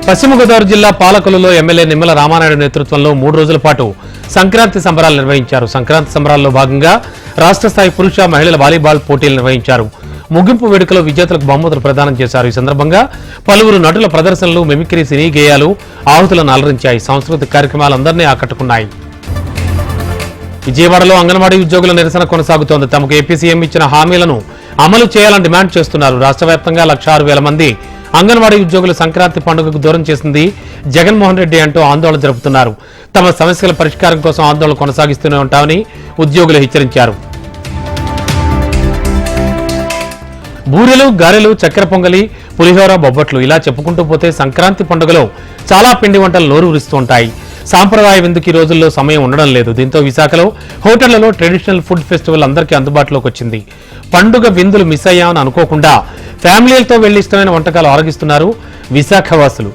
పశ్చిమ గోదావరి జిల్లా పాలకొల్లులో ఎమ్మెల్యే నిమ్మల రామానాయుడు నేతృత్వంలో 3 రోజుల పాటు సంక్రాంతి సంబరాలు నిర్వహించారు. సంక్రాంతి సంబరాల్లో భాగంగా రాష్ట్ర స్థాయి పురుష మహిళల వాలీబాల్ పోటీలు నిర్వహించారు. ముగింపు వేడుకలో విజేతలకు బహుమతులు ప్రదానం చేశారు. ఈ సందర్భంగా పలువురు నటుల ప్రదర్శనలు, మిమిక్రీ, సినీ గేయాలు ఆహుతులను అలరించాయి. సాంస్కృతిక కార్యక్రమాలు అందరినీ ఆకట్టుకున్నాయి. విజయవాడలో అంగన్వాడీ ఉద్యోగుల నిరసన కొనసాగుతోంది. తమకు ఏపీ సీఎం ఇచ్చిన హామీలను అమలు చేయాలని డిమాండ్ చేస్తున్నారు. రాష్ట్ర వ్యాప్తంగా 1,06,000 మంది అంగన్వాడీ ఉద్యోగులు సంక్రాంతి పండుగకు దూరం చేసింది జగన్మోహన్ రెడ్డి అంటూ ఆందోళన జరుపుతున్నారు. తమ సమస్యల పరిష్కారం కోసం ఆందోళన కొనసాగిస్తూనే ఉంటామని ఉద్యోగులు హెచ్చరించారు. బూరెలు, గారెలు, చక్కెర పొంగలి, పులిహోర, బొబ్బట్లు ఇలా చెప్పుకుంటూ పోతే సంక్రాంతి పండుగలో చాలా పిండి వంటలు నోరు ఊరిస్తూ ఉంటాయి. సాంప్రదాయ విందుకి రోజుల్లో సమయం ఉండడం లేదు. దీంతో విశాఖలో హోటళ్లలో ట్రెడిషనల్ ఫుడ్ ఫెస్టివల్ అందరికీ అందుబాటులోకి వచ్చింది. పండుగ విందులు మిస్ అయ్యామని అనుకోకుండా ఫ్యామిలీలతో వెళ్లి ఇష్టమైన వంటకాలు ఆరగిస్తున్నారు విశాఖ వాసులు.